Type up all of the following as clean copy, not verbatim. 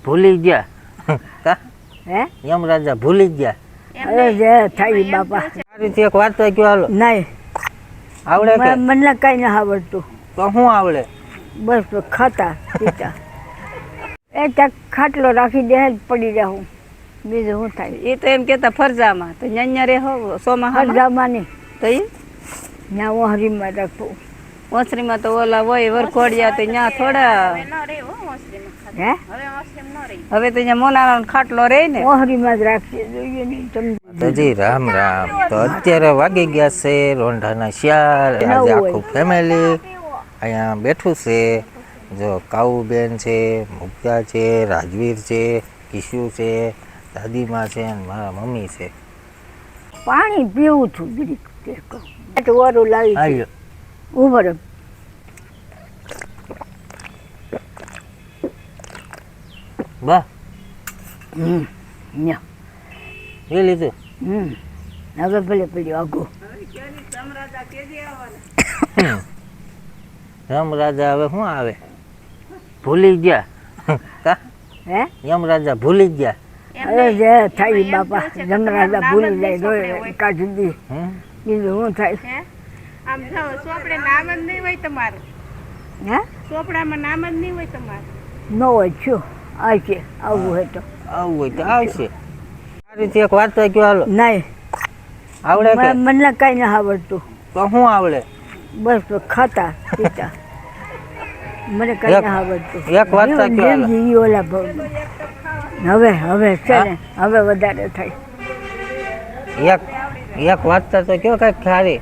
ભૂલી ગયા કા હે યમરાજા ભૂલી ગયા. અરે જે થાય બાપા. આ રીતે એક વાત તો કયો હાલો. નહીં આવડે કે મને કઈ ના આવડતું. તો શું આવડે? બસ ખાતા પીતા એ ત્યાં ખાટલો રાખી દે જ પડી જાઉં બીજું શું થાય. એ તો એમ કેતા ફરજામાં તો ન્યા રે હો સોમાં હરજામાં નહીં તો એ ત્યાં ઓહરીમાં રાખવું. ઓસરીમાં તો ઓલા હોય વરખોડિયા તો ત્યાં થોડા હે હવે તો અહીંયા મોનાનો ખાટલો રહે ને ઓહરીમાં જ રાખીએ જોઈએ નહીં તમને. તજી રામ રામ. તો અત્યારે વાગી ગયા છે રોંઢાના શિયાળ. આજે આખું ફેમિલી અહીંયા બેઠું છે. જો કાઉબેન છે, મુક્તા છે, રાજવીર છે, કિશુ છે, દાદીમા છે અને મારા મમ્મી છે. પાણી પીવું છું જરીક ઓરું લાવી આવ્યો ઉભર બા ન્યા એ લીધું. હવે ભલે પડ્યો આગો યમરાજા હવે શું આવે? ભૂલી ગયા કા હે યમરાજા ભૂલી ગયા. અરે જે થાય બાપા જમરાજા ભૂલી જાય રોય કાઢી દી બીજું શું થાય. આમ જાઓ ચોપડે નામ જ નહીં હોય તમારું. હે ચોપડામાં નામ જ નહીં હોય તમારું. ન હોય છું આવશે આવું હોય તો આવું હોય તો આવશે. આ રીતે એક વાત તો કયો હાલો. નહીં આવડે કે મને કઈ ના આવડતું. તો શું આવડે? બસ ખાતા પીતા મને કઈ ના આવડતું. એક વાત તો કયો હાલો. જીવી ઓલા ભાવ હવે છે ને હવે વધારે થાય. એક વાંચતા તો કયો કઈક ખારી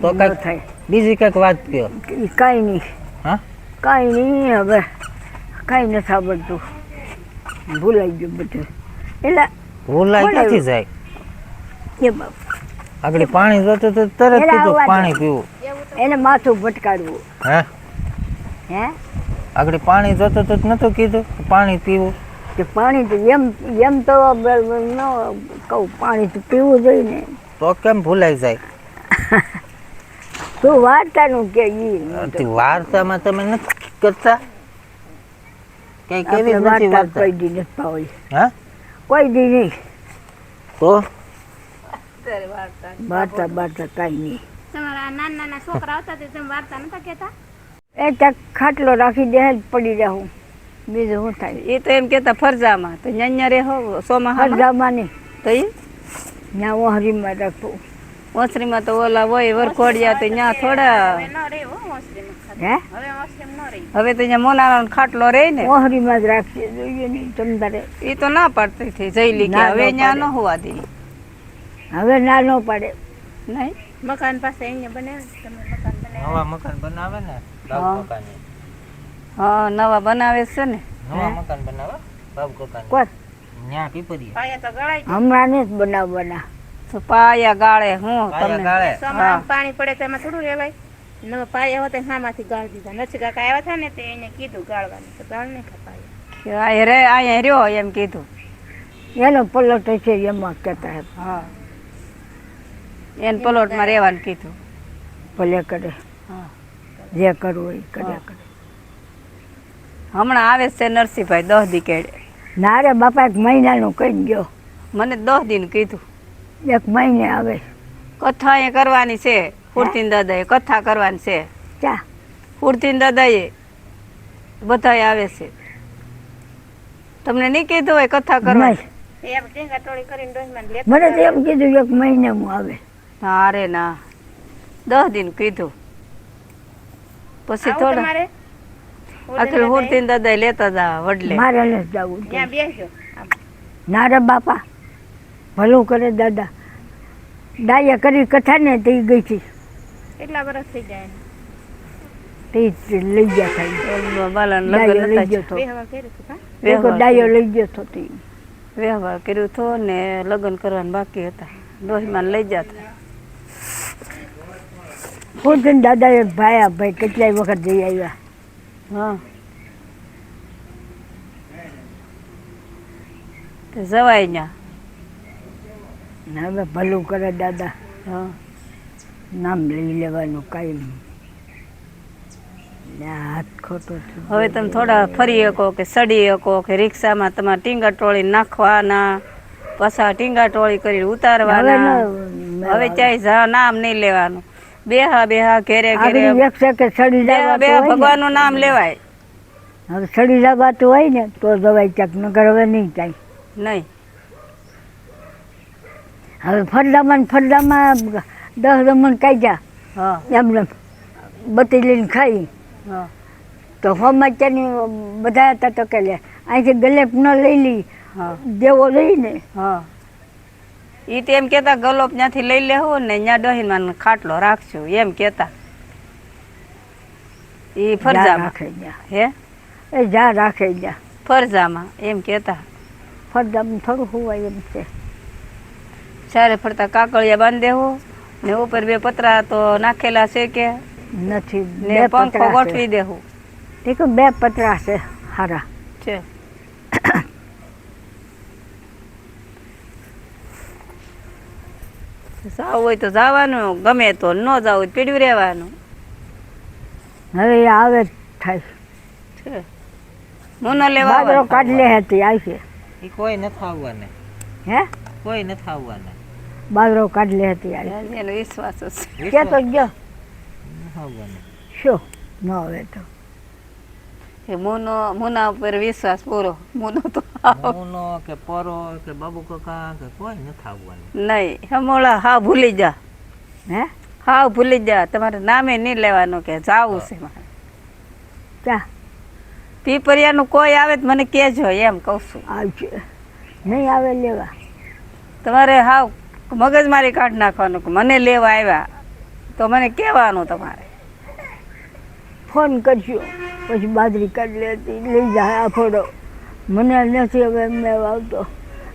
તો ન કઈક થાય બીજી કઈક વાત કયો. કાંઈ નહીં હા કાંઈ નહીં હવે કાંઈ નથી આવડતું. ભૂલાઈ ગયું બધું એટલે ભૂલાઈ ક્યાંથી જાય? એ બાપ આગળ પાણી જોતું તો તરત એલા કીધું આવવા પાણી દે. પીવું. એને માથું ભટકાડવું. હે હે આગળ પાણી જોતું તો નતું કીધું કે પાણી પીવું. કે પાણી તો એમ તો ન કહું પાણી તો પીવું જોઈએ ને. તો કેમ ભૂલાઈ જાય? તું વાર્તાનું કે ઈ વાર્તામાં તમે નથી કરતા કઈ કેવી આપણે નથી વાર્તા વાર્તા? કોઈ દી નથી પાવી. હા કોઈ દી નહીં તો વાર્તા બાર્તા કાંઈ નહીં. તમારા નાના નાના છોકરા હતા તે તમે વાર્તા નતા કહેતા? એ ત્યાં ખાટલો રાખી દે જ પડી જાઉં બીજું શું થાય. એ તો એમ કેતા ફરજામાં તો ન્યા રે હો સોમાં હરજામાં નહીં તો એ ત્યાં ઓહરીમાં રાખવું. ઓસરીમાં તો ઓલા હોય વરખોડિયા તો ત્યાં થોડા હે હવે તો અહીંયા મોનાનો ખાટલો રહે ને ઓહરીમાં જ રાખીએ જોઈએ નહીં તમારે. એ તો ના પાડતી થઈ જઈલી કે ના, હવે ન ત્યાં ન પાડે. હોવા દે હવે ના ન પાડે. નહીં મકાન પાસે અહીંયા બનાવે તમે મકાન બનાવે નવા મકાન બનાવે ને હા. બાપ કાકાની. હા નવા બનાવે છે ને નવા મકાન બનાવે બાપ કાકાની. કોણ ન્યા પીપરિયા પાયા તો ગળાય હમણાં ને જ બનાવવાના. તો પાયા ગાળે હું પાયા તમને ગાળે. હા. પાણી પડે તો એમાં થોડું રહેવાય ન પાયા હોતે હામાંથી ગાળ દીધા નથી કાકા આવ્યા હતા ને તે એને કીધું ગાળવાનું તો ગાળ નહીં ખપાય અહીંયા રહ્યો એમ કીધું એનો પલટ છે એમાં કહેતા હા એને પલોટમાં રહેવાનું કીધું ભલે કરે હા જે કરવું હોય એ કર્યા કરે. હમણાં આવે છે નરસિંહભાઈ 10 દી કેડે ના રે બાપા એક મહિનાનું કહી ગયો. મને 10 દીનું કીધું એક મહિને આવે કથા અહીંયા કરવાની છે ફૂરતીન દાદાએ કથા કરવાની છે ચા ફૂરતીન દાદાએ બધાય આવે છે તમને નહીં કીધું હોય કથા કરવાની મને તો એમ કીધું એક મહિનામાં આવે. ના રે ના 10 દીનું કીધું પછી થોડા અખિલ ફૂરતીન દાદાએ લેતા જા વડલે મારે નથી જવું. ના રે બાપા ભલું કરે દાદા. ડાયા કરી કથા ને તે ગઈ છે કેટલા વર્ષ થઈ જાય તે જ લઈ ગયા થાય. બાલાને ડાયો લઈ લગ્ન ગયો તો વ્યવહાર એક ડાયો લઈ ગયો તો તે વ્યવહાર કર્યું તો ને લગ્ન કરવાનું બાકી હતા ડોહીમાં લઈ જતા પોતે દાદાએ ભાઈ કેટલાય વખત જઈ આવ્યા. હા તો જવાય ન્યા. હવે ભલું કરે દાદા. હા નામ લઈ લેવાનું કાંઈ હાથ ખોટો છે. હવે તમે થોડા ફરી શકો કે સડી શકો કે રિક્ષામાં તમારે ટીંગા ટોળી નાખવાના, પાછા ટીંગા ટોળી કરી ઉતારવાના. હવે ચાય નામ નહીં લેવાનું. બેહા બેહા ઘેરે ઘેરે આગળ એક છે કે સડી બેહા બેહા ભગવાનનું નામ લેવાય હવે સડી જવાતું હોય ને તો જવાય ક્યાંક, નગર હવે નહીં જાય. નહીં. હવે ફરદામાં 10 રમણ કાઢ્યા હા એમને બત્તી લઈને ખાઈ હા તો સમાચારની બધા હતા તો કે લે અહીંથી ગલેપ ન લઈ લી, હા દેવો લઈને હા. ઈ તો એમ કેતા ગલોપ ત્યાંથી લઈ લેવું ને ત્યાં ડહીમાં ખાટલો રાખશું એમ કેતા. ઈ ફરજામાં રાખે ગયા હે એ જા રાખે ગયા ફરજામાં એમ કેતા. ફરદામાં થોડું હોવાય એમ છે. ચારે ફરતા કાકળિયા બાંધી દેવું ને ઉપર 2 પતરા તો નાખેલા છે કે નથી ને બે પંખો પતરા ગોઠવી દેવું છે. 2 પતરા છે હારા. છે. જાવું હોય તો જવાનું, ગમે તો ન જવું હોય પીડ્યું રહેવાનું. હવે એ આવે જ થાય. છે. મુનો લેવા બાજરો આવવાનું. કાઢલે હતી આવશે. એ કોઈ નથી આવવાને, હે કોઈ નથી આવવાને. બાજરો કાઢલે હતી આવશે. એનો વિશ્વાસ છે. કે તો ગયો નથી આવવાને. શું ન આવે તો એ મુના ઉપર વિશ્વાસ પૂરો. મુનો તો મોનો કે પરો કે બાબુ કાકા કે કોઈ નથી આવવાને. નહીં. હમોળા હા ભૂલી જા, હે હા ભૂલી જા. તમારે નામે નહીં લેવાનું કે જાવું છે મારે. ચા પીપરિયાનું કોઈ આવે તો મને કહેજો એમ કહું છું. આવશે નહીં આવે લેવા. તમારે હાવ મગજમારી કાઢી નાખવાનું કે મને લેવા આવ્યા તો મને કહેવાનું તમારે. ફોન કરજો પછી બાજરી કાઢી લેતી લઈ જાય આ ફોડો. મને નથી હવે એમને આવતો.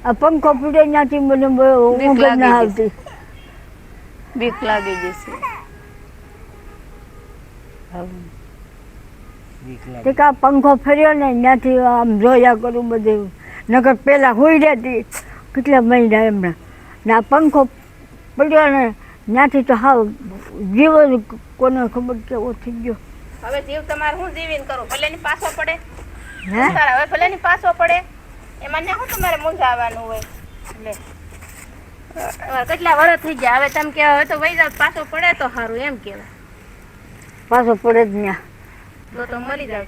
આ પંખો ફૂટે ત્યાંથી મને ઊંઘ જ ના આવતી. બીક લાગી જશે. બીક લાગે. તે કા પંખો ફર્યો ને ત્યાંથી આમ જોયા કરું બધું. નકર પહેલાં હોઈ રહેતી કેટલા મહિના એમના ને આ પંખો પડ્યો ને ત્યાંથી તો હાવ જીવ કોને ખબર કેવો થઈ ગયો. હવે જીવ તમારે હું જીવીને કરું, ભલે ની પાછો પડે. હે હવે ભલે ની પાછો પડે એમાં ને હું તમારે મૂંઝાવાનું હોય. એટલે કેટલા વર્ષ થઈ ગયા. હવે તમે કે હવે તો વહી જાવ, પાછો પડે તો સારું એમ કહેવાય. પાછો પડે જ ત્યાં તો મરી જાવ.